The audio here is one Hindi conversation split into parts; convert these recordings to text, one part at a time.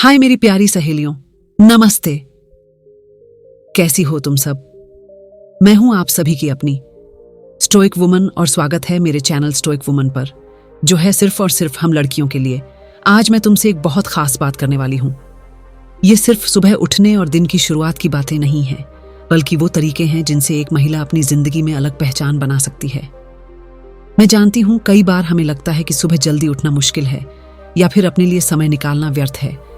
हाय मेरी प्यारी सहेलियों, नमस्ते। कैसी हो तुम सब? मैं हूं आप सभी की अपनी स्टोइक वुमन और स्वागत है मेरे चैनल स्टोइक वुमन पर, जो है सिर्फ और सिर्फ हम लड़कियों के लिए। आज मैं तुमसे एक बहुत खास बात करने वाली हूं। ये सिर्फ सुबह उठने और दिन की शुरुआत की बातें नहीं हैं, बल्कि वो तरीके हैं जिनसे एक महिला अपनी जिंदगी में अलग पहचान बना सकती है। मैं जानती हूं कई बार हमें लगता है कि सुबह जल्दी उठना मुश्किल है या फिर अपने लिए समय निकालना व्यर्थ है,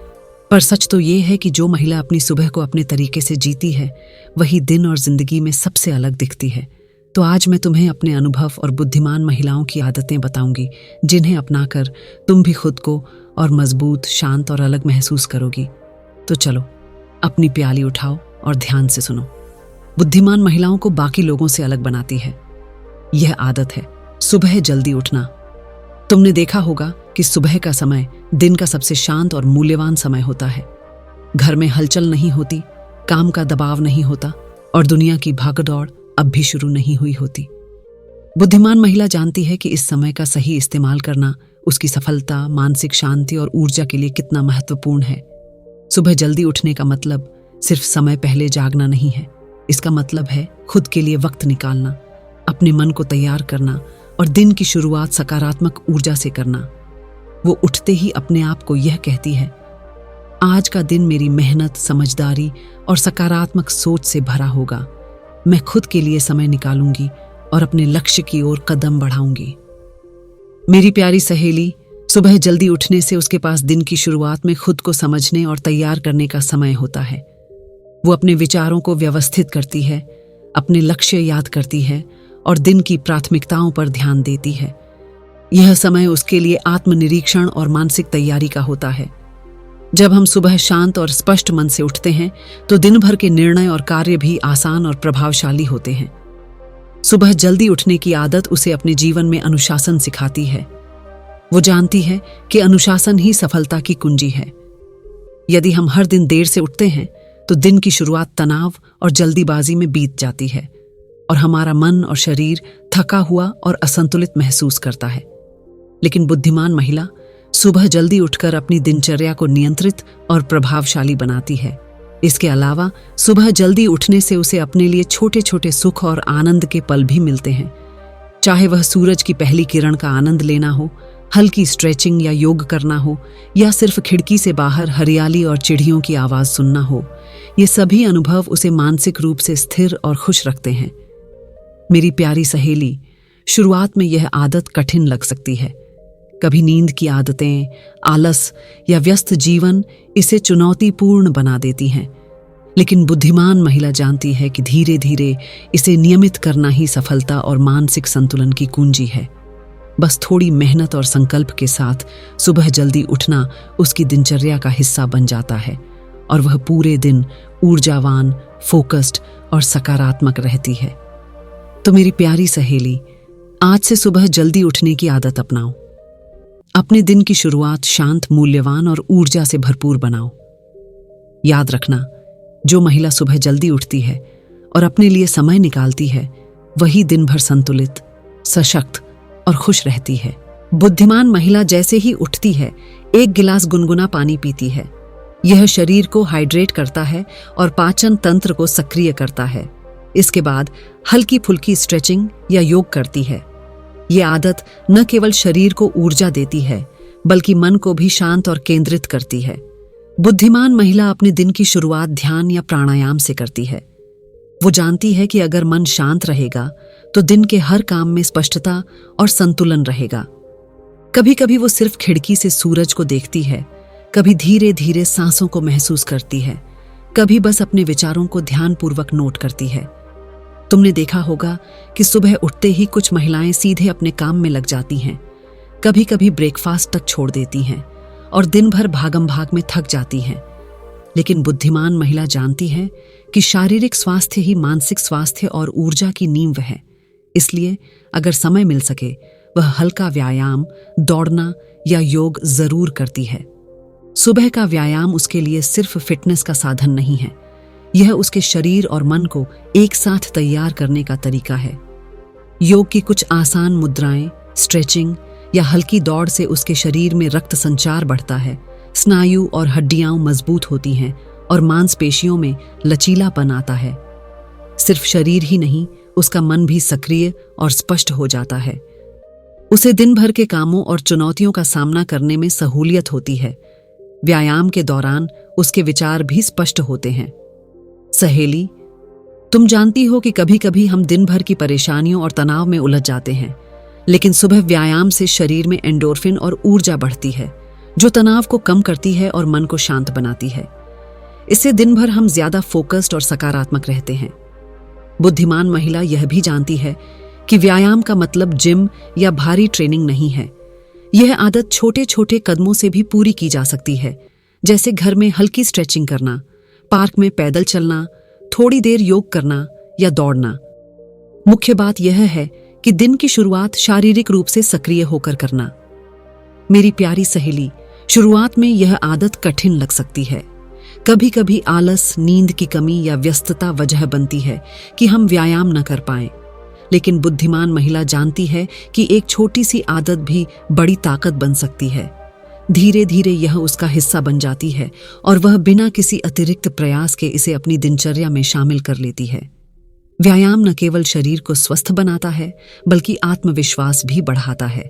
पर सच तो ये है कि जो महिला अपनी सुबह को अपने तरीके से जीती है, वही दिन और जिंदगी में सबसे अलग दिखती है। तो आज मैं तुम्हें अपने अनुभव और बुद्धिमान महिलाओं की आदतें बताऊंगी, जिन्हें अपनाकर तुम भी खुद को और मजबूत, शांत और अलग महसूस करोगी। तो चलो, अपनी प्याली उठाओ और ध्यान से सुनो। बुद्धिमान महिलाओं को बाकी लोगों से अलग बनाती है यह आदत है सुबह जल्दी उठना। तुमने देखा होगा कि सुबह का समय दिन का सबसे शांत और मूल्यवान समय होता है। घर में हलचल नहीं होती, काम का दबाव नहीं होता और दुनिया की भागदौड़ अब भी शुरू नहीं हुई होती। बुद्धिमान महिला जानती है कि इस समय का सही इस्तेमाल करना उसकी सफलता, मानसिक शांति और ऊर्जा के लिए कितना महत्वपूर्ण है। सुबह जल्दी उठने का मतलब सिर्फ समय पहले जागना नहीं है। इसका मतलब है खुद के लिए वक्त निकालना, अपने मन को तैयार करना और दिन की शुरुआत सकारात्मक ऊर्जा से करना। वो उठते ही अपने आप को यह कहती है, आज का दिन मेरी मेहनत, समझदारी और सकारात्मक सोच से भरा होगा। मैं खुद के लिए समय निकालूंगी और अपने लक्ष्य की ओर कदम बढ़ाऊंगी। मेरी प्यारी सहेली, सुबह जल्दी उठने से उसके पास दिन की शुरुआत में खुद को समझने और तैयार करने का समय होता है। वो अपने विचारों को व्यवस्थित करती है, अपने लक्ष्य याद करती है और दिन की प्राथमिकताओं पर ध्यान देती है। यह समय उसके लिए आत्मनिरीक्षण और मानसिक तैयारी का होता है। जब हम सुबह शांत और स्पष्ट मन से उठते हैं, तो दिन भर के निर्णय और कार्य भी आसान और प्रभावशाली होते हैं। सुबह जल्दी उठने की आदत उसे अपने जीवन में अनुशासन सिखाती है। वो जानती है कि अनुशासन ही सफलता की कुंजी है। यदि हम हर दिन देर से उठते हैं, तो दिन की शुरुआत तनाव और जल्दीबाजी में बीत जाती है और हमारा मन और शरीर थका हुआ और असंतुलित महसूस करता है। लेकिन बुद्धिमान महिला सुबह जल्दी उठकर अपनी दिनचर्या को नियंत्रित और प्रभावशाली बनाती है। इसके अलावा सुबह जल्दी उठने से उसे अपने लिए छोटे छोटे सुख और आनंद के पल भी मिलते हैं। चाहे वह सूरज की पहली किरण का आनंद लेना हो, हल्की स्ट्रेचिंग या योग करना हो, या सिर्फ खिड़की से बाहर हरियाली और चिड़ियों की आवाज सुनना हो, ये सभी अनुभव उसे मानसिक रूप से स्थिर और खुश रखते हैं। मेरी प्यारी सहेली, शुरुआत में यह आदत कठिन लग सकती है। कभी नींद की आदतें, आलस या व्यस्त जीवन इसे चुनौतीपूर्ण बना देती हैं। लेकिन बुद्धिमान महिला जानती है कि धीरे धीरे इसे नियमित करना ही सफलता और मानसिक संतुलन की कुंजी है। बस थोड़ी मेहनत और संकल्प के साथ सुबह जल्दी उठना उसकी दिनचर्या का हिस्सा बन जाता है और वह पूरे दिन ऊर्जावान, फोकस्ड और सकारात्मक रहती है। तो मेरी प्यारी सहेली, आज से सुबह जल्दी उठने की आदत अपनाओ। अपने दिन की शुरुआत शांत, मूल्यवान और ऊर्जा से भरपूर बनाओ। याद रखना, जो महिला सुबह जल्दी उठती है और अपने लिए समय निकालती है, वही दिन भर संतुलित, सशक्त और खुश रहती है। बुद्धिमान महिला जैसे ही उठती है, एक गिलास गुनगुना पानी पीती है। यह शरीर को हाइड्रेट करता है और पाचन तंत्र को सक्रिय करता है। इसके बाद हल्की फुल्की स्ट्रेचिंग या योग करती है। ये आदत न केवल शरीर को ऊर्जा देती है, बल्कि मन को भी शांत और केंद्रित करती है। बुद्धिमान महिला अपने दिन की शुरुआत ध्यान या प्राणायाम से करती है। वो जानती है कि अगर मन शांत रहेगा, तो दिन के हर काम में स्पष्टता और संतुलन रहेगा। कभी कभी वो सिर्फ खिड़की से सूरज को देखती है, कभी धीरे धीरे सांसों को महसूस करती है, कभी बस अपने विचारों को ध्यानपूर्वक नोट करती है। तुमने देखा होगा कि सुबह उठते ही कुछ महिलाएं सीधे अपने काम में लग जाती हैं, कभी कभी ब्रेकफास्ट तक छोड़ देती हैं और दिन भर भागम भाग में थक जाती हैं। लेकिन बुद्धिमान महिला जानती है कि शारीरिक स्वास्थ्य ही मानसिक स्वास्थ्य और ऊर्जा की नींव है। इसलिए अगर समय मिल सके, वह हल्का व्यायाम, दौड़ना या योग जरूर करती है। सुबह का व्यायाम उसके लिए सिर्फ फिटनेस का साधन नहीं है, यह उसके शरीर और मन को एक साथ तैयार करने का तरीका है। योग की कुछ आसान मुद्राएं, स्ट्रेचिंग या हल्की दौड़ से उसके शरीर में रक्त संचार बढ़ता है, स्नायु और हड्डियां मजबूत होती हैं और मांसपेशियों में लचीलापन आता है। सिर्फ शरीर ही नहीं, उसका मन भी सक्रिय और स्पष्ट हो जाता है। उसे दिन भर के कामों और चुनौतियों का सामना करने में सहूलियत होती है। व्यायाम के दौरान उसके विचार भी स्पष्ट होते हैं। सहेली, तुम जानती हो कि कभी कभी हम दिन भर की परेशानियों और तनाव में उलझ जाते हैं, लेकिन सुबह व्यायाम से शरीर में एंडोर्फिन और ऊर्जा बढ़ती है, जो तनाव को कम करती है और मन को शांत बनाती है। इससे दिन भर हम ज्यादा फोकस्ड और सकारात्मक रहते हैं। बुद्धिमान महिला यह भी जानती है कि व्यायाम का मतलब जिम या भारी ट्रेनिंग नहीं है। यह आदत छोटे छोटे कदमों से भी पूरी की जा सकती है, जैसे घर में हल्की स्ट्रेचिंग करना, पार्क में पैदल चलना, थोड़ी देर योग करना या दौड़ना। मुख्य बात यह है कि दिन की शुरुआत शारीरिक रूप से सक्रिय होकर करना। मेरी प्यारी सहेली, शुरुआत में यह आदत कठिन लग सकती है। कभी कभी आलस, नींद की कमी या व्यस्तता वजह बनती है कि हम व्यायाम न कर पाएं। लेकिन बुद्धिमान महिला जानती है कि एक छोटी सी आदत भी बड़ी ताकत बन सकती है। धीरे धीरे यह उसका हिस्सा बन जाती है और वह बिना किसी अतिरिक्त प्रयास के इसे अपनी दिनचर्या में शामिल कर लेती है। व्यायाम न केवल शरीर को स्वस्थ बनाता है, बल्कि आत्मविश्वास भी बढ़ाता है।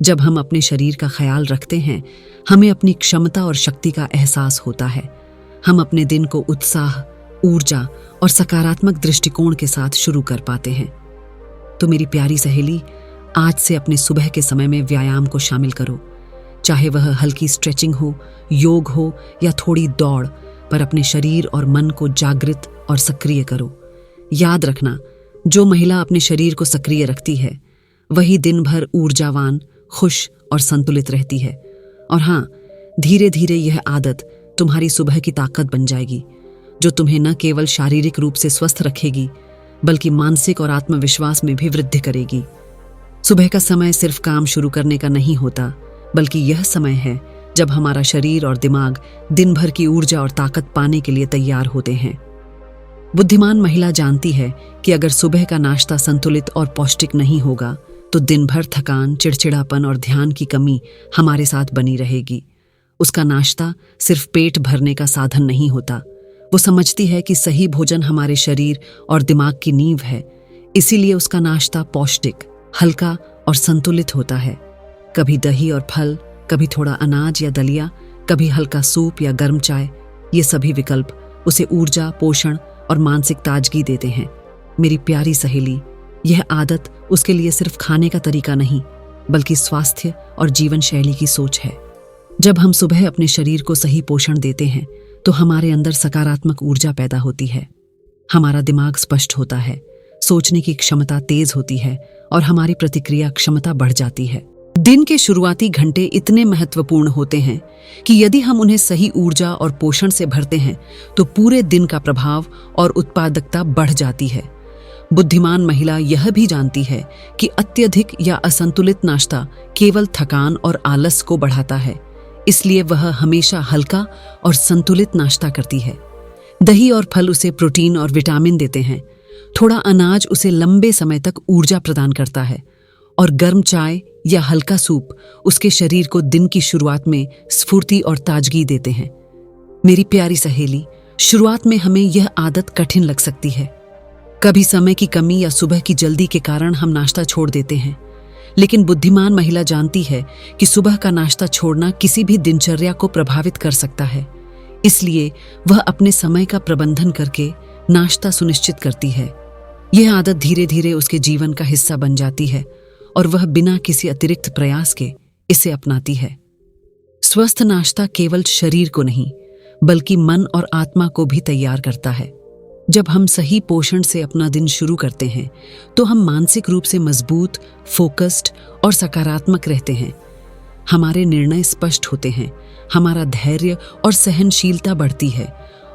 जब हम अपने शरीर का ख्याल रखते हैं, हमें अपनी क्षमता और शक्ति का एहसास होता है। हम अपने दिन को उत्साह, ऊर्जा और सकारात्मक दृष्टिकोण के साथ शुरू कर पाते हैं। तो मेरी प्यारी सहेली, आज से अपने सुबह के समय में व्यायाम को शामिल करो। चाहे वह हल्की स्ट्रेचिंग हो, योग हो या थोड़ी दौड़, पर अपने शरीर और मन को जागृत और सक्रिय करो। याद रखना, जो महिला अपने शरीर को सक्रिय रखती है, वही दिन भर ऊर्जावान, खुश और संतुलित रहती है। और हाँ, धीरे धीरे यह आदत तुम्हारी सुबह की ताकत बन जाएगी, जो तुम्हें न केवल शारीरिक रूप से स्वस्थ रखेगी, बल्कि मानसिक और आत्मविश्वास में भी वृद्धि करेगी। सुबह का समय सिर्फ काम शुरू करने का नहीं होता, बल्कि यह समय है जब हमारा शरीर और दिमाग दिन भर की ऊर्जा और ताकत पाने के लिए तैयार होते हैं। बुद्धिमान महिला जानती है कि अगर सुबह का नाश्ता संतुलित और पौष्टिक नहीं होगा, तो दिन भर थकान, चिड़चिड़ापन और ध्यान की कमी हमारे साथ बनी रहेगी। उसका नाश्ता सिर्फ पेट भरने का साधन नहीं होता। वो समझती है कि सही भोजन हमारे शरीर और दिमाग की नींव है, इसीलिए उसका नाश्ता पौष्टिक, हल्का और संतुलित होता है। कभी दही और फल, कभी थोड़ा अनाज या दलिया, कभी हल्का सूप या गर्म चाय, ये सभी विकल्प उसे ऊर्जा, पोषण और मानसिक ताजगी देते हैं। मेरी प्यारी सहेली, यह आदत उसके लिए सिर्फ खाने का तरीका नहीं, बल्कि स्वास्थ्य और जीवन शैली की सोच है। जब हम सुबह अपने शरीर को सही पोषण देते हैं, तो हमारे अंदर सकारात्मक ऊर्जा पैदा होती है। हमारा दिमाग स्पष्ट होता है, सोचने की क्षमता तेज होती है और हमारी प्रतिक्रिया क्षमता बढ़ जाती है। दिन के शुरुआती घंटे इतने महत्वपूर्ण होते हैं कि यदि हम उन्हें सही ऊर्जा और पोषण से भरते हैं, तो पूरे दिन का प्रभाव और उत्पादकता बढ़ जाती है। बुद्धिमान महिला यह भी जानती है कि अत्यधिक या असंतुलित नाश्ता केवल थकान और आलस को बढ़ाता है, इसलिए वह हमेशा हल्का और संतुलित नाश्ता करती है। दही और फल उसे प्रोटीन और विटामिन देते हैं, थोड़ा अनाज उसे लंबे समय तक ऊर्जा प्रदान करता है, और गर्म चाय या हल्का सूप उसके शरीर को दिन की शुरुआत में स्फूर्ति और ताजगी देते हैं। मेरी प्यारी सहेली, शुरुआत में हमें यह आदत कठिन लग सकती है। कभी समय की कमी या सुबह की जल्दी के कारण हम नाश्ता छोड़ देते हैं, लेकिन बुद्धिमान महिला जानती है कि सुबह का नाश्ता छोड़ना किसी भी दिनचर्या को प्रभावित कर सकता है। इसलिए वह अपने समय का प्रबंधन करके नाश्ता सुनिश्चित करती है। यह आदत धीरे धीरे उसके जीवन का हिस्सा बन जाती है और वह बिना किसी अतिरिक्त प्रयास के इसे अपनाती है। स्वस्थ नाश्ता केवल शरीर को नहीं, बल्कि मन और आत्मा को भी तैयार करता है। जब हम सही पोषण से अपना दिन शुरू करते हैं, तो हम मानसिक रूप से मजबूत, फोकस्ड और सकारात्मक रहते हैं। हमारे निर्णय स्पष्ट होते हैं, हमारा धैर्य और सहनशीलता बढ़ती है,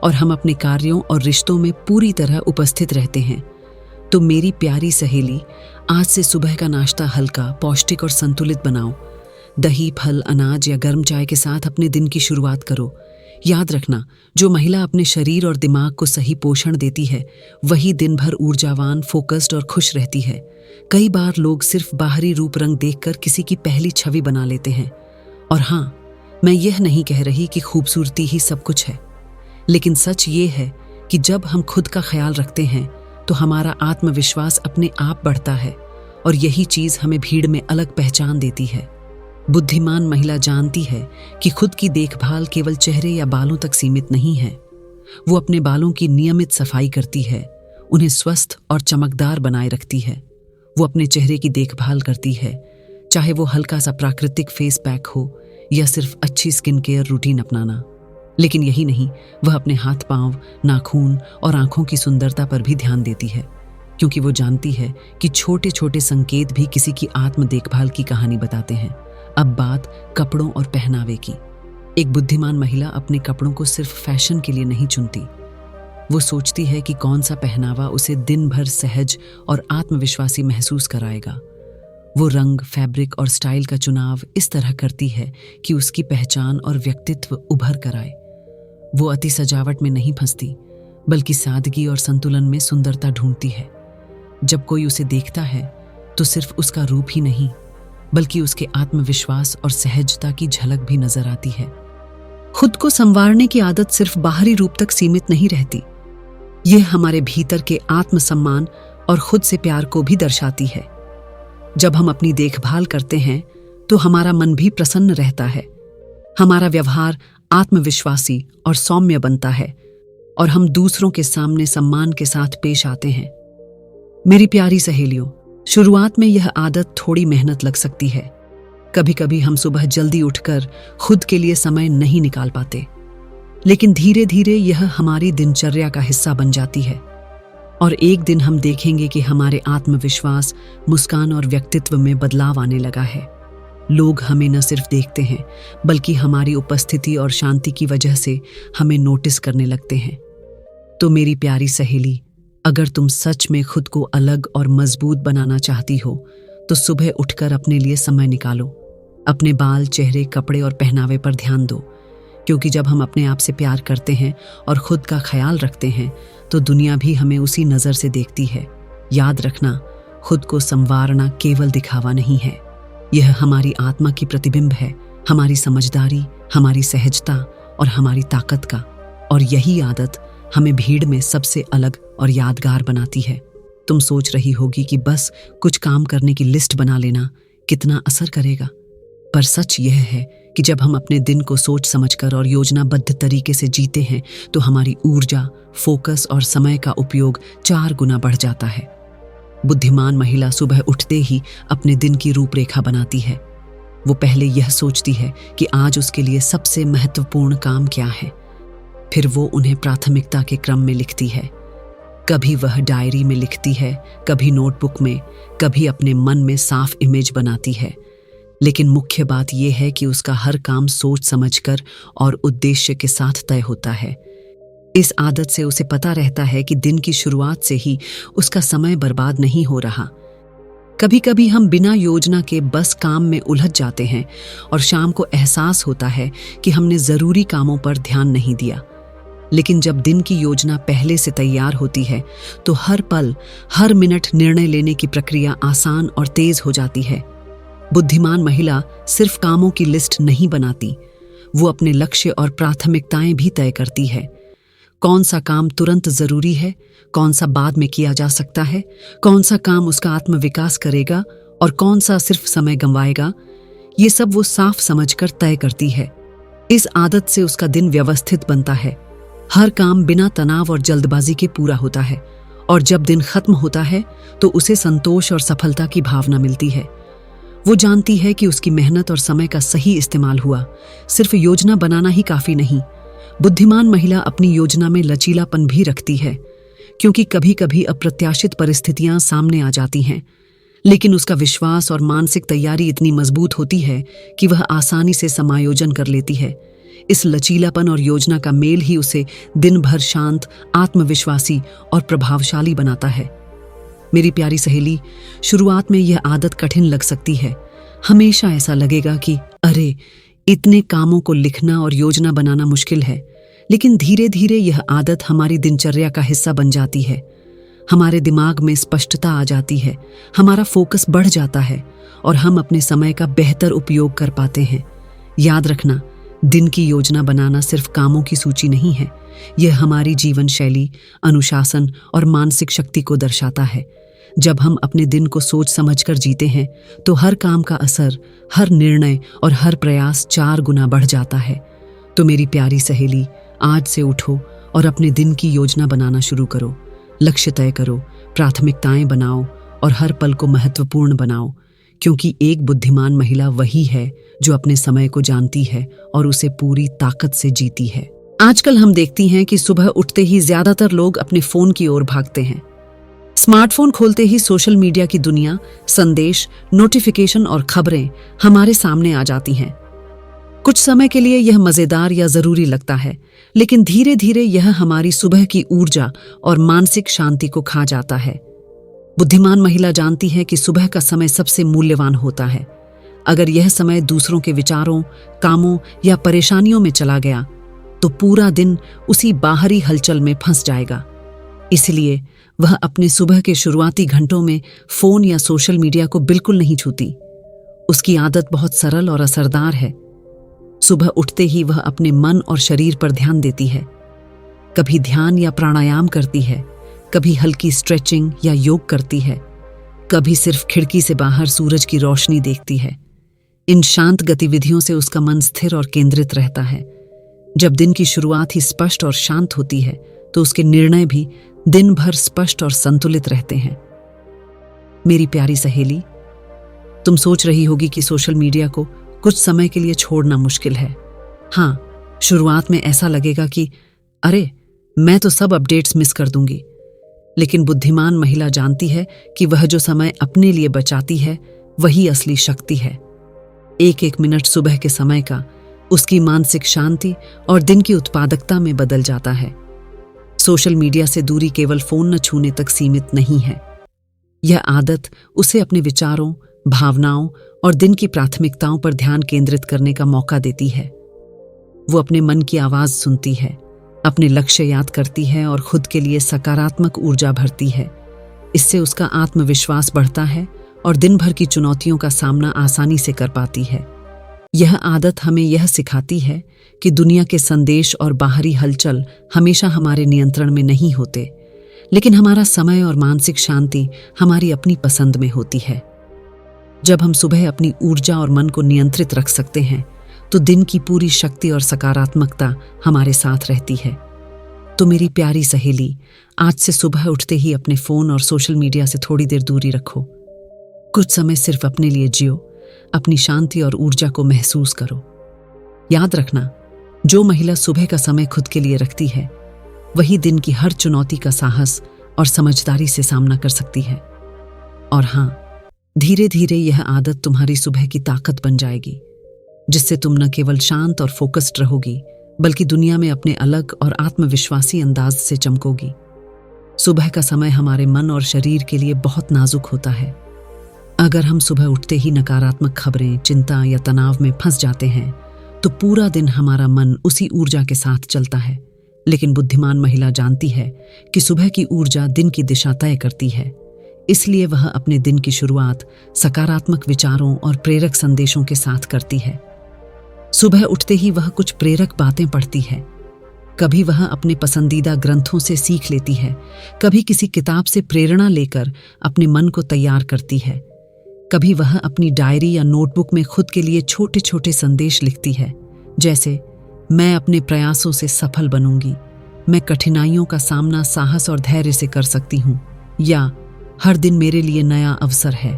और हम अपने कार्यों और रिश्तों में पूरी तरह उपस्थित रहते हैं। तो मेरी प्यारी सहेली, आज से सुबह का नाश्ता हल्का, पौष्टिक और संतुलित बनाओ। दही, फल, अनाज या गर्म चाय के साथ अपने दिन की शुरुआत करो। याद रखना, जो महिला अपने शरीर और दिमाग को सही पोषण देती है, वही दिन भर ऊर्जावान, फोकस्ड और खुश रहती है। कई बार लोग सिर्फ बाहरी रूप रंग देखकर किसी की पहली छवि बना लेते हैं, और हाँ, मैं यह नहीं कह रही कि खूबसूरती ही सब कुछ है, लेकिन सच ये है कि जब हम खुद का ख्याल रखते हैं तो हमारा आत्मविश्वास अपने आप बढ़ता है और यही चीज हमें भीड़ में अलग पहचान देती है। बुद्धिमान महिला जानती है कि खुद की देखभाल केवल चेहरे या बालों तक सीमित नहीं है। वो अपने बालों की नियमित सफाई करती है, उन्हें स्वस्थ और चमकदार बनाए रखती है। वो अपने चेहरे की देखभाल करती है, चाहे वो हल्का सा प्राकृतिक फेस पैक हो या सिर्फ अच्छी स्किन केयर रूटीन अपनाना। लेकिन यही नहीं, वह अपने हाथ पांव, नाखून और आंखों की सुंदरता पर भी ध्यान देती है, क्योंकि वो जानती है कि छोटे छोटे संकेत भी किसी की आत्म देखभाल की कहानी बताते हैं। अब बात कपड़ों और पहनावे की। एक बुद्धिमान महिला अपने कपड़ों को सिर्फ फैशन के लिए नहीं चुनती। वो सोचती है कि कौन सा पहनावा उसे दिन भर सहज और आत्मविश्वासी महसूस कराएगा। वो रंग, फैब्रिक और स्टाइल का चुनाव इस तरह करती है कि उसकी पहचान और व्यक्तित्व उभर कर आए। वो अति सजावट में नहीं फंसती, बल्कि सादगी और संतुलन में सुंदरता ढूंढती है। जब कोई उसे देखता है तो सिर्फ उसका रूप ही नहीं, बल्कि उसके आत्मविश्वास और सहजता की झलक भी नजर आती है। खुद को संवारने की आदत सिर्फ बाहरी रूप तक सीमित नहीं रहती। यह हमारे भीतर के आत्मसम्मान और खुद से प्यार को भी दर्शाती है। जब हम अपनी देखभाल करते हैं तो हमारा मन भी प्रसन्न रहता है, हमारा व्यवहार आत्मविश्वासी और सौम्य बनता है और हम दूसरों के सामने सम्मान के साथ पेश आते हैं। मेरी प्यारी सहेलियों, शुरुआत में यह आदत थोड़ी मेहनत लग सकती है। कभी कभी हम सुबह जल्दी उठकर खुद के लिए समय नहीं निकाल पाते, लेकिन धीरे धीरे यह हमारी दिनचर्या का हिस्सा बन जाती है और एक दिन हम देखेंगे कि हमारे आत्मविश्वास, मुस्कान और व्यक्तित्व में बदलाव आने लगा है। लोग हमें न सिर्फ देखते हैं, बल्कि हमारी उपस्थिति और शांति की वजह से हमें नोटिस करने लगते हैं। तो मेरी प्यारी सहेली, अगर तुम सच में खुद को अलग और मजबूत बनाना चाहती हो तो सुबह उठकर अपने लिए समय निकालो। अपने बाल, चेहरे, कपड़े और पहनावे पर ध्यान दो, क्योंकि जब हम अपने आप से प्यार करते हैं और खुद का ख्याल रखते हैं तो दुनिया भी हमें उसी नज़र से देखती है। याद रखना, खुद को संवारना केवल दिखावा नहीं है, यह हमारी आत्मा की प्रतिबिंब है, हमारी समझदारी, हमारी सहजता और हमारी ताकत का। और यही आदत हमें भीड़ में सबसे अलग और यादगार बनाती है। तुम सोच रही होगी कि बस कुछ काम करने की लिस्ट बना लेना कितना असर करेगा, पर सच यह है कि जब हम अपने दिन को सोच समझकर और योजनाबद्ध तरीके से जीते हैं तो हमारी ऊर्जा, फोकस और समय का उपयोग 4 गुना बढ़ जाता है। बुद्धिमान महिला सुबह उठते ही अपने दिन की रूपरेखा बनाती है। वो पहले यह सोचती है कि आज उसके लिए सबसे महत्वपूर्ण काम क्या है, फिर वो उन्हें प्राथमिकता के क्रम में लिखती है। कभी वह डायरी में लिखती है, कभी नोटबुक में, कभी अपने मन में साफ इमेज बनाती है। लेकिन मुख्य बात यह है कि उसका हर काम सोच समझकर और उद्देश्य के साथ तय होता है। इस आदत से उसे पता रहता है कि दिन की शुरुआत से ही उसका समय बर्बाद नहीं हो रहा। कभी कभी हम बिना योजना के बस काम में उलझ जाते हैं और शाम को एहसास होता है कि हमने ज़रूरी कामों पर ध्यान नहीं दिया। लेकिन जब दिन की योजना पहले से तैयार होती है तो हर पल, हर मिनट निर्णय लेने की प्रक्रिया आसान और तेज हो जाती है। बुद्धिमान महिला सिर्फ कामों की लिस्ट नहीं बनाती, वो अपने लक्ष्य और प्राथमिकताएं भी तय करती है। कौन सा काम तुरंत जरूरी है, कौन सा बाद में किया जा सकता है, कौन सा काम उसका आत्मविकास करेगा और कौन सा सिर्फ समय गंवाएगा, ये सब वो साफ समझकर तय करती है। इस आदत से उसका दिन व्यवस्थित बनता है, हर काम बिना तनाव और जल्दबाजी के पूरा होता है और जब दिन खत्म होता है तो उसे संतोष और सफलता की भावना मिलती है। वो जानती है कि उसकी मेहनत और समय का सही इस्तेमाल हुआ। सिर्फ योजना बनाना ही काफी नहीं, बुद्धिमान महिला अपनी योजना में लचीलापन भी रखती है, क्योंकि कभी कभी अप्रत्याशित परिस्थितियां सामने आ जाती हैं। लेकिन उसका विश्वास और मानसिक तैयारी इतनी मजबूत होती है कि वह आसानी से समायोजन कर लेती है। इस लचीलापन और योजना का मेल ही उसे दिन भर शांत, आत्मविश्वासी और प्रभावशाली बनाता है। मेरी प्यारी सहेली, शुरुआत में यह आदत कठिन लग सकती है। हमेशा ऐसा लगेगा कि अरे, इतने कामों को लिखना और योजना बनाना मुश्किल है। लेकिन धीरे धीरे यह आदत हमारी दिनचर्या का हिस्सा बन जाती है। हमारे दिमाग में स्पष्टता आ जाती है, हमारा फोकस बढ़ जाता है और हम अपने समय का बेहतर उपयोग कर पाते हैं। याद रखना, दिन की योजना बनाना सिर्फ कामों की सूची नहीं है, यह हमारी जीवन शैली, अनुशासन और मानसिक शक्ति को दर्शाता है। जब हम अपने दिन को सोच समझकर जीते हैं तो हर काम का असर, हर निर्णय और हर प्रयास 4 गुना बढ़ जाता है। तो मेरी प्यारी सहेली, आज से उठो और अपने दिन की योजना बनाना शुरू करो। लक्ष्य तय करो, प्राथमिकताएं बनाओ और हर पल को महत्वपूर्ण बनाओ, क्योंकि एक बुद्धिमान महिला वही है जो अपने समय को जानती है और उसे पूरी ताकत से जीती है। आजकल हम देखती हैं कि सुबह उठते ही ज्यादातर लोग अपने फोन की ओर भागते हैं। स्मार्टफोन खोलते ही सोशल मीडिया की दुनिया, संदेश, नोटिफिकेशन और खबरें हमारे सामने आ जाती हैं। कुछ समय के लिए यह मजेदार या जरूरी लगता है, लेकिन धीरे धीरे यह हमारी सुबह की ऊर्जा और मानसिक शांति को खा जाता है। बुद्धिमान महिला जानती है कि सुबह का समय सबसे मूल्यवान होता है। अगर यह समय दूसरों के विचारों, कामों या परेशानियों में चला गया तो पूरा दिन उसी बाहरी हलचल में फंस जाएगा। इसलिए वह अपने सुबह के शुरुआती घंटों में फोन या सोशल मीडिया को बिल्कुल नहीं छूती। उसकी आदत बहुत सरल और असरदार है। सुबह उठते ही वह अपने मन और शरीर पर ध्यान देती है। कभी ध्यान या प्राणायाम करती है, कभी हल्की स्ट्रेचिंग या योग करती है, कभी सिर्फ खिड़की से बाहर सूरज की रोशनी देखती है। इन शांत गतिविधियों से उसका मन स्थिर और केंद्रित रहता है। जब दिन की शुरुआत ही स्पष्ट और शांत होती है तो उसके निर्णय भी दिन भर स्पष्ट और संतुलित रहते हैं। मेरी प्यारी सहेली, तुम सोच रही होगी कि सोशल मीडिया को कुछ समय के लिए छोड़ना मुश्किल है। हाँ, शुरुआत में ऐसा लगेगा कि अरे, मैं तो सब अपडेट्स मिस कर दूंगी। लेकिन बुद्धिमान महिला जानती है कि वह जो समय अपने लिए बचाती है वही असली शक्ति है। एक एक मिनट सुबह के समय का उसकी मानसिक शांति और दिन की उत्पादकता में बदल जाता है। सोशल मीडिया से दूरी केवल फोन न छूने तक सीमित नहीं है। यह आदत उसे अपने विचारों, भावनाओं और दिन की प्राथमिकताओं पर ध्यान केंद्रित करने का मौका देती है। वो अपने मन की आवाज सुनती है, अपने लक्ष्य याद करती है और खुद के लिए सकारात्मक ऊर्जा भरती है। इससे उसका आत्मविश्वास बढ़ता है और दिन भर की चुनौतियों का सामना आसानी से कर पाती है। यह आदत हमें यह सिखाती है कि दुनिया के संदेश और बाहरी हलचल हमेशा हमारे नियंत्रण में नहीं होते, लेकिन हमारा समय और मानसिक शांति हमारी अपनी पसंद में होती है। जब हम सुबह अपनी ऊर्जा और मन को नियंत्रित रख सकते हैं तो दिन की पूरी शक्ति और सकारात्मकता हमारे साथ रहती है। तो मेरी प्यारी सहेली, आज से सुबह उठते ही अपने फोन और सोशल मीडिया से थोड़ी देर दूरी रखो। कुछ समय सिर्फ अपने लिए जियो, अपनी शांति और ऊर्जा को महसूस करो। याद रखना, जो महिला सुबह का समय खुद के लिए रखती है वही दिन की हर चुनौती का साहस और समझदारी से सामना कर सकती है। और हाँ, धीरे धीरे यह आदत तुम्हारी सुबह की ताकत बन जाएगी, जिससे तुम न केवल शांत और फोकस्ड रहोगी बल्कि दुनिया में अपने अलग और आत्मविश्वासी अंदाज से चमकोगी। सुबह का समय हमारे मन और शरीर के लिए बहुत नाजुक होता है। अगर हम सुबह उठते ही नकारात्मक खबरें, चिंता या तनाव में फंस जाते हैं तो पूरा दिन हमारा मन उसी ऊर्जा के साथ चलता है। लेकिन बुद्धिमान महिला जानती है कि सुबह की ऊर्जा दिन की दिशा तय करती है, इसलिए वह अपने दिन की शुरुआत सकारात्मक विचारों और प्रेरक संदेशों के साथ करती है। सुबह उठते ही वह कुछ प्रेरक बातें पढ़ती है। कभी वह अपने पसंदीदा ग्रंथों से सीख लेती है, कभी किसी किताब से प्रेरणा लेकर अपने मन को तैयार करती है, कभी वह अपनी डायरी या नोटबुक में खुद के लिए छोटे छोटे संदेश लिखती है, जैसे मैं अपने प्रयासों से सफल बनूंगी, मैं कठिनाइयों का सामना साहस और धैर्य से कर सकती हूँ, या हर दिन मेरे लिए नया अवसर है।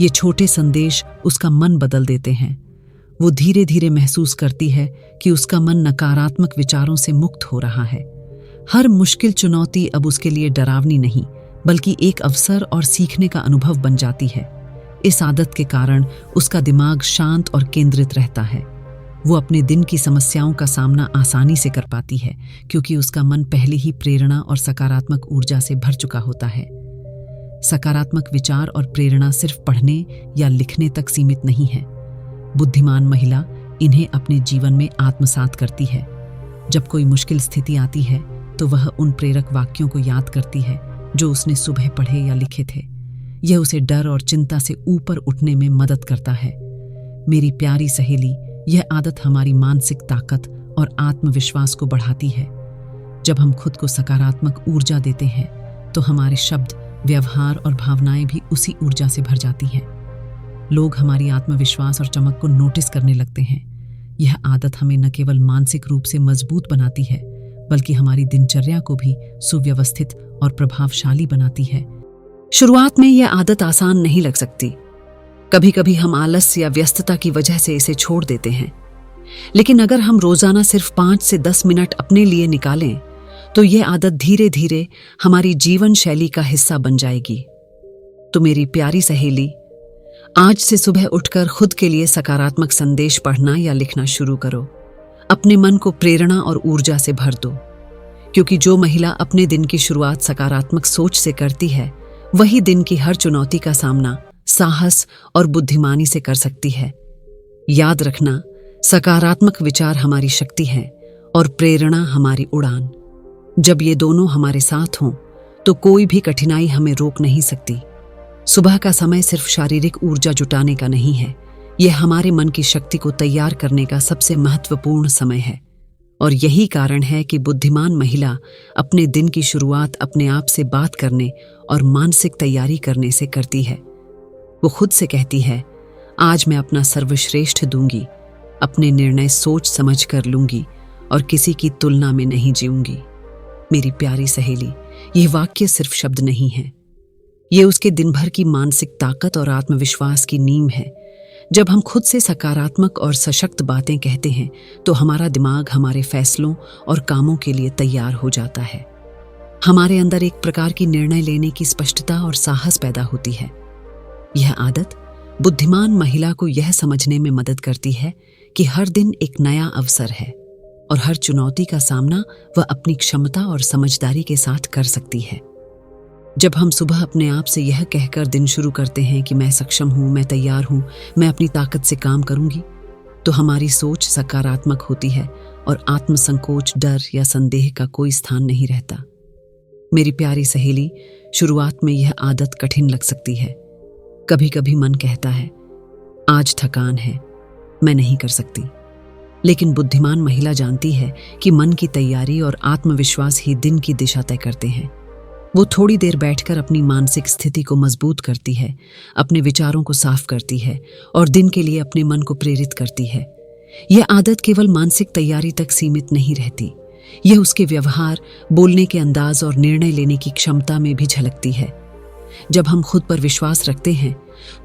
ये छोटे संदेश उसका मन बदल देते हैं। वो धीरे धीरे महसूस करती है कि उसका मन नकारात्मक विचारों से मुक्त हो रहा है। हर मुश्किल चुनौती अब उसके लिए डरावनी नहीं बल्कि एक अवसर और सीखने का अनुभव बन जाती है। इस आदत के कारण उसका दिमाग शांत और केंद्रित रहता है। वो अपने दिन की समस्याओं का सामना आसानी से कर पाती है क्योंकि उसका मन पहले ही प्रेरणा और सकारात्मक ऊर्जा से भर चुका होता है। सकारात्मक विचार और प्रेरणा सिर्फ पढ़ने या लिखने तक सीमित नहीं है। बुद्धिमान महिला इन्हें अपने जीवन में आत्मसात करती है। जब कोई मुश्किल स्थिति आती है तो वह उन प्रेरक वाक्यों को याद करती है जो उसने सुबह पढ़े या लिखे थे। यह उसे डर और चिंता से ऊपर उठने में मदद करता है। मेरी प्यारी सहेली, यह आदत हमारी मानसिक ताकत और आत्मविश्वास को बढ़ाती है। जब हम खुद को सकारात्मक ऊर्जा देते हैं तो हमारे शब्द, व्यवहार और भावनाएं भी उसी ऊर्जा से भर जाती हैं। लोग हमारी आत्मविश्वास और चमक को नोटिस करने लगते हैं। यह आदत हमें न केवल मानसिक रूप से मजबूत बनाती है, बल्कि हमारी दिनचर्या को भी सुव्यवस्थित और प्रभावशाली बनाती है। शुरुआत में यह आदत आसान नहीं लग सकती। कभी कभी हम आलस या व्यस्तता की वजह से इसे छोड़ देते हैं, लेकिन अगर हम रोजाना सिर्फ 5 से 10 मिनट अपने लिए निकालें तो यह आदत धीरे धीरे हमारी जीवन शैली का हिस्सा बन जाएगी। तो मेरी प्यारी सहेली, आज से सुबह उठकर खुद के लिए सकारात्मक संदेश पढ़ना या लिखना शुरू करो। अपने मन को प्रेरणा और ऊर्जा से भर दो, क्योंकि जो महिला अपने दिन की शुरुआत सकारात्मक सोच से करती है, वही दिन की हर चुनौती का सामना साहस और बुद्धिमानी से कर सकती है। याद रखना, सकारात्मक विचार हमारी शक्ति है और प्रेरणा हमारी उड़ान। जब ये दोनों हमारे साथ हों तो कोई भी कठिनाई हमें रोक नहीं सकती। सुबह का समय सिर्फ शारीरिक ऊर्जा जुटाने का नहीं है, यह हमारे मन की शक्ति को तैयार करने का सबसे महत्वपूर्ण समय है। और यही कारण है कि बुद्धिमान महिला अपने दिन की शुरुआत अपने आप से बात करने और मानसिक तैयारी करने से करती है। वो खुद से कहती है, आज मैं अपना सर्वश्रेष्ठ दूंगी, अपने निर्णय सोच समझ कर लूंगी और किसी की तुलना में नहीं जीऊंगी। मेरी प्यारी सहेली, यह वाक्य सिर्फ शब्द नहीं है, ये उसके दिन भर की मानसिक ताकत और आत्मविश्वास की नींव है। जब हम खुद से सकारात्मक और सशक्त बातें कहते हैं तो हमारा दिमाग हमारे फैसलों और कामों के लिए तैयार हो जाता है। हमारे अंदर एक प्रकार की निर्णय लेने की स्पष्टता और साहस पैदा होती है। यह आदत बुद्धिमान महिला को यह समझने में मदद करती है कि हर दिन एक नया अवसर है और हर चुनौती का सामना वह अपनी क्षमता और समझदारी के साथ कर सकती है। जब हम सुबह अपने आप से यह कहकर दिन शुरू करते हैं कि मैं सक्षम हूं, मैं तैयार हूं, मैं अपनी ताकत से काम करूंगी, तो हमारी सोच सकारात्मक होती है और आत्मसंकोच, डर या संदेह का कोई स्थान नहीं रहता। मेरी प्यारी सहेली, शुरुआत में यह आदत कठिन लग सकती है। कभी कभी मन कहता है, आज थकान है, मैं नहीं कर सकती। लेकिन बुद्धिमान महिला जानती है कि मन की तैयारी और आत्मविश्वास ही दिन की दिशा तय करते हैं। वो थोड़ी देर बैठकर अपनी मानसिक स्थिति को मजबूत करती है, अपने विचारों को साफ करती है और दिन के लिए अपने मन को प्रेरित करती है। यह आदत केवल मानसिक तैयारी तक सीमित नहीं रहती, यह उसके व्यवहार, बोलने के अंदाज और निर्णय लेने की क्षमता में भी झलकती है। जब हम खुद पर विश्वास रखते हैं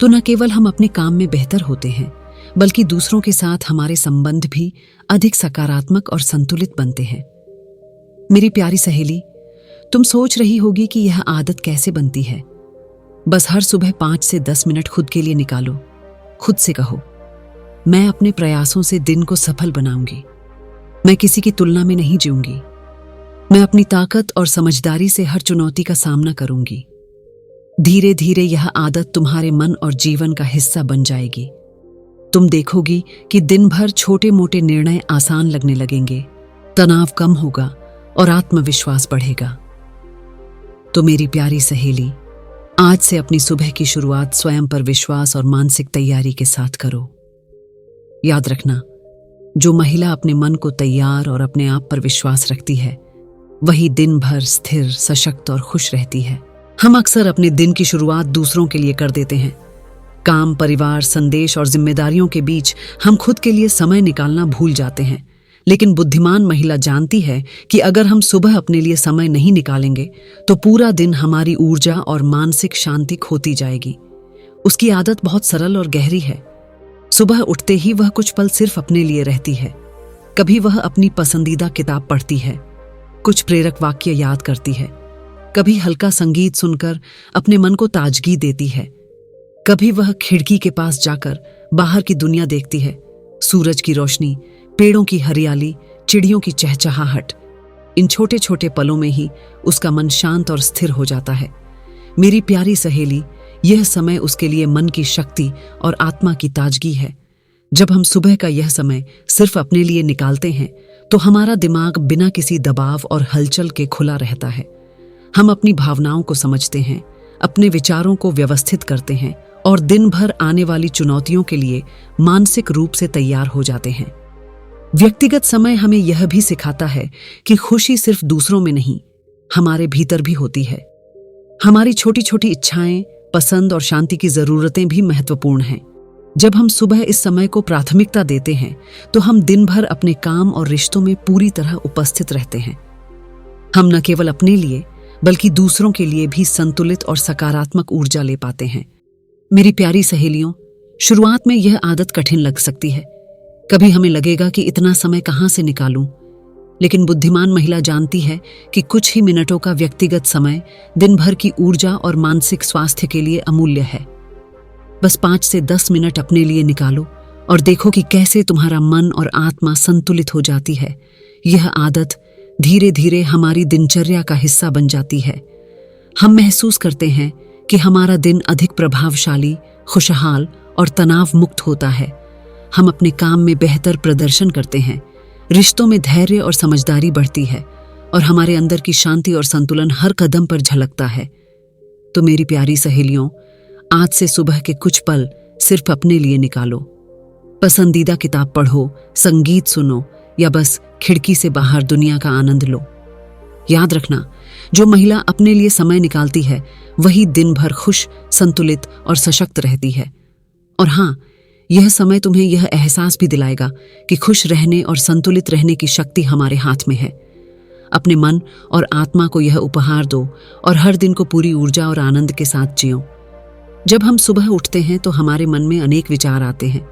तो न केवल हम अपने काम में बेहतर होते हैं, बल्कि दूसरों के साथ हमारे संबंध भी अधिक सकारात्मक और संतुलित बनते हैं। मेरी प्यारी सहेली, तुम सोच रही होगी कि यह आदत कैसे बनती है। बस हर सुबह 5 से 10 मिनट खुद के लिए निकालो। खुद से कहो, मैं अपने प्रयासों से दिन को सफल बनाऊंगी, मैं किसी की तुलना में नहीं जीऊंगी, मैं अपनी ताकत और समझदारी से हर चुनौती का सामना करूंगी। धीरे धीरे यह आदत तुम्हारे मन और जीवन का हिस्सा बन जाएगी। तुम देखोगी कि दिन भर छोटे मोटे निर्णय आसान लगने लगेंगे, तनाव कम होगा और आत्मविश्वास बढ़ेगा। तो मेरी प्यारी सहेली, आज से अपनी सुबह की शुरुआत स्वयं पर विश्वास और मानसिक तैयारी के साथ करो। याद रखना, जो महिला अपने मन को तैयार और अपने आप पर विश्वास रखती है, वही दिन भर स्थिर, सशक्त और खुश रहती है। हम अक्सर अपने दिन की शुरुआत दूसरों के लिए कर देते हैं। काम, परिवार, संदेश और जिम्मेदारियों के बीच हम खुद के लिए समय निकालना भूल जाते हैं। लेकिन बुद्धिमान महिला जानती है कि अगर हम सुबह अपने लिए समय नहीं निकालेंगे तो पूरा दिन हमारी ऊर्जा और मानसिक शांति खोती जाएगी। उसकी आदत बहुत सरल और गहरी है। सुबह उठते ही वह कुछ पल सिर्फ अपने लिए रहती है। कभी वह अपनी पसंदीदा किताब पढ़ती है, कुछ प्रेरक वाक्य याद करती है, कभी हल्का संगीत सुनकर अपने मन को ताजगी देती है, कभी वह खिड़की के पास जाकर बाहर की दुनिया देखती है, सूरज की रोशनी, पेड़ों की हरियाली, चिड़ियों की चहचहाहट। इन छोटे छोटे पलों में ही उसका मन शांत और स्थिर हो जाता है। मेरी प्यारी सहेली, यह समय उसके लिए मन की शक्ति और आत्मा की ताजगी है। जब हम सुबह का यह समय सिर्फ अपने लिए निकालते हैं तो हमारा दिमाग बिना किसी दबाव और हलचल के खुला रहता है। हम अपनी भावनाओं को समझते हैं, अपने विचारों को व्यवस्थित करते हैं और दिन भर आने वाली चुनौतियों के लिए मानसिक रूप से तैयार हो जाते हैं। व्यक्तिगत समय हमें यह भी सिखाता है कि खुशी सिर्फ दूसरों में नहीं, हमारे भीतर भी होती है। हमारी छोटी छोटी इच्छाएं, पसंद और शांति की जरूरतें भी महत्वपूर्ण हैं। जब हम सुबह इस समय को प्राथमिकता देते हैं तो हम दिन भर अपने काम और रिश्तों में पूरी तरह उपस्थित रहते हैं। हम न केवल अपने लिए बल्कि दूसरों के लिए भी संतुलित और सकारात्मक ऊर्जा ले पाते हैं। मेरी प्यारी सहेलियों, शुरुआत में यह आदत कठिन लग सकती है। कभी हमें लगेगा कि इतना समय कहाँ से निकालूं, लेकिन बुद्धिमान महिला जानती है कि कुछ ही मिनटों का व्यक्तिगत समय दिन भर की ऊर्जा और मानसिक स्वास्थ्य के लिए अमूल्य है। बस 5 से 10 मिनट अपने लिए निकालो और देखो कि कैसे तुम्हारा मन और आत्मा संतुलित हो जाती है। यह आदत धीरे धीरे हमारी दिनचर्या का हिस्सा बन जाती है। हम महसूस करते हैं कि हमारा दिन अधिक प्रभावशाली, खुशहाल और तनाव मुक्त होता है। हम अपने काम में बेहतर प्रदर्शन करते हैं, रिश्तों में धैर्य और समझदारी बढ़ती है और हमारे अंदर की शांति और संतुलन हर कदम पर झलकता है। तो मेरी प्यारी सहेलियों, आज से सुबह के कुछ पल सिर्फ अपने लिए निकालो। पसंदीदा किताब पढ़ो, संगीत सुनो या बस खिड़की से बाहर दुनिया का आनंद लो। याद रखना, जो महिला अपने लिए समय निकालती है वही दिन भर खुश, संतुलित और सशक्त रहती है। और हाँ, यह समय तुम्हें यह एहसास भी दिलाएगा कि खुश रहने और संतुलित रहने की शक्ति हमारे हाथ में है। अपने मन और आत्मा को यह उपहार दो और हर दिन को पूरी ऊर्जा और आनंद के साथ जियो। जब हम सुबह उठते हैं तो हमारे मन में अनेक विचार आते हैं।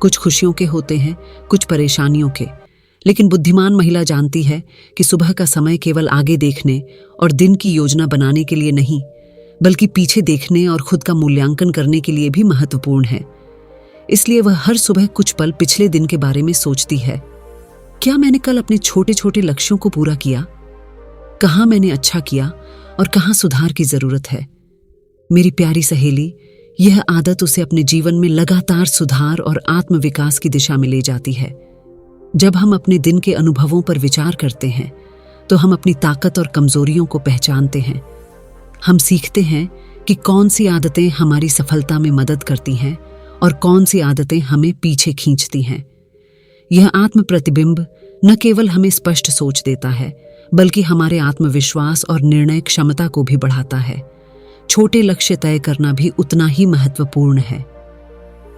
कुछ खुशियों के होते हैं, कुछ परेशानियों के। लेकिन बुद्धिमान महिला जानती है कि सुबह का समय केवल आगे देखने और दिन की योजना बनाने के लिए नहीं, बल्कि पीछे देखने और खुद का मूल्यांकन करने के लिए भी महत्वपूर्ण है। इसलिए वह हर सुबह कुछ पल पिछले दिन के बारे में सोचती है। क्या मैंने कल अपने छोटे छोटे लक्ष्यों को पूरा किया? कहाँ मैंने अच्छा किया और कहाँ सुधार की जरूरत है? मेरी प्यारी सहेली, यह आदत उसे अपने जीवन में लगातार सुधार और आत्मविकास की दिशा में ले जाती है। जब हम अपने दिन के अनुभवों पर विचार करते हैं तो हम अपनी ताकत और कमजोरियों को पहचानते हैं। हम सीखते हैं कि कौन सी आदतें हमारी सफलता में मदद करती हैं और कौन सी आदतें हमें पीछे खींचती हैं। यह आत्म प्रतिबिंब न केवल हमें स्पष्ट सोच देता है, बल्कि हमारे आत्मविश्वास और निर्णय क्षमता को भी बढ़ाता है। छोटे लक्ष्य तय करना भी उतना ही महत्वपूर्ण है।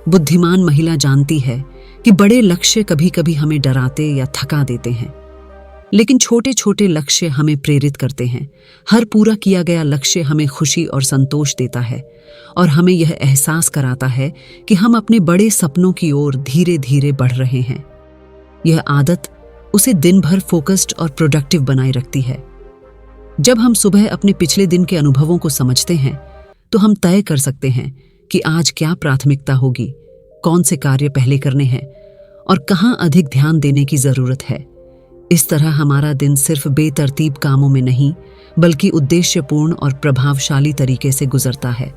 बुद्धिमान महिला जानती है कि बड़े लक्ष्य कभी कभी हमें डराते या थका देते हैं, लेकिन छोटे छोटे लक्ष्य हमें प्रेरित करते हैं। हर पूरा किया गया लक्ष्य हमें खुशी और संतोष देता है और हमें यह एहसास कराता है कि हम अपने बड़े सपनों की ओर धीरे धीरे बढ़ रहे हैं। यह आदत उसे दिन भर फोकस्ड और प्रोडक्टिव बनाए रखती है। जब हम सुबह अपने पिछले दिन के अनुभवों को समझते हैं तो हम तय कर सकते हैं कि आज क्या प्राथमिकता होगी, कौन से कार्य पहले करने हैं और कहाँ अधिक ध्यान देने की जरूरत है। इस तरह हमारा दिन सिर्फ बेतरतीब कामों में नहीं, बल्कि उद्देश्यपूर्ण और प्रभावशाली तरीके से गुजरता है।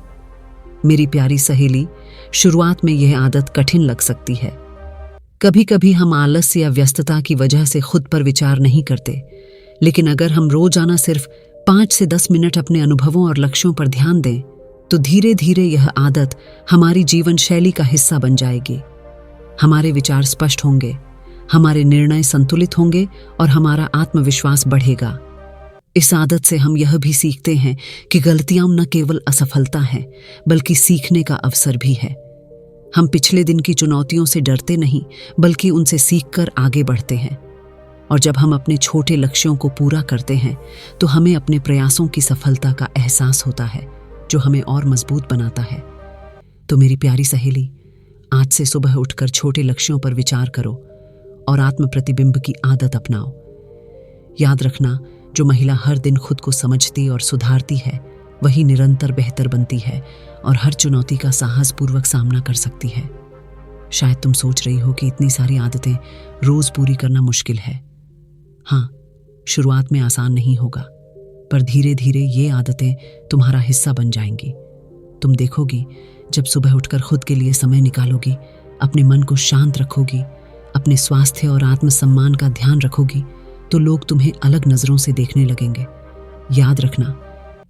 मेरी प्यारी सहेली, शुरुआत में यह आदत कठिन लग सकती है। कभी कभी हम आलस्य या व्यस्तता की वजह से खुद पर विचार नहीं करते, लेकिन अगर हम रोजाना सिर्फ 5 से 10 मिनट अपने अनुभवों और लक्ष्यों पर ध्यान दें तो धीरे धीरे यह आदत हमारी जीवन शैली का हिस्सा बन जाएगी। हमारे विचार स्पष्ट होंगे, हमारे निर्णय संतुलित होंगे और हमारा आत्मविश्वास बढ़ेगा। इस आदत से हम यह भी सीखते हैं कि गलतियां न केवल असफलता है, बल्कि सीखने का अवसर भी है। हम पिछले दिन की चुनौतियों से डरते नहीं, बल्कि उनसे सीखकर आगे बढ़ते हैं। और जब हम अपने छोटे लक्ष्यों को पूरा करते हैं तो हमें अपने प्रयासों की सफलता का एहसास होता है, जो हमें और मजबूत बनाता है। तो मेरी प्यारी सहेली, आज से सुबह उठकर छोटे लक्ष्यों पर विचार करो और आत्म प्रतिबिंब की आदत अपनाओ। याद रखना, जो महिला हर दिन खुद को समझती और सुधारती है वही निरंतर बेहतर बनती है और हर चुनौती का साहसपूर्वक सामना कर सकती है। शायद तुम सोच रही हो कि इतनी सारी आदतें रोज पूरी करना मुश्किल है। हाँ, शुरुआत में आसान नहीं होगा, पर धीरे धीरे ये आदतें तुम्हारा हिस्सा बन जाएंगी। तुम देखोगी, जब सुबह उठकर खुद के लिए समय निकालोगी, अपने मन को शांत रखोगी, अपने स्वास्थ्य और आत्मसम्मान का ध्यान रखोगी, तो लोग तुम्हें अलग नजरों से देखने लगेंगे। याद रखना,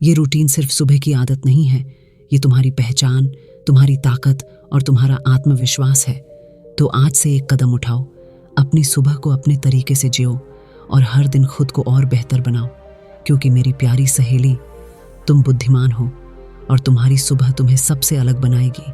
ये रूटीन सिर्फ सुबह की आदत नहीं है, ये तुम्हारी पहचान, तुम्हारी ताकत और तुम्हारा आत्मविश्वास है तो आज से एक कदम उठाओ। अपनी सुबह को अपने तरीके से जियो और हर दिन खुद को और बेहतर बनाओ, क्योंकि मेरी प्यारी सहेली, तुम बुद्धिमान हो और तुम्हारी सुबह तुम्हें सबसे अलग बनाएगी।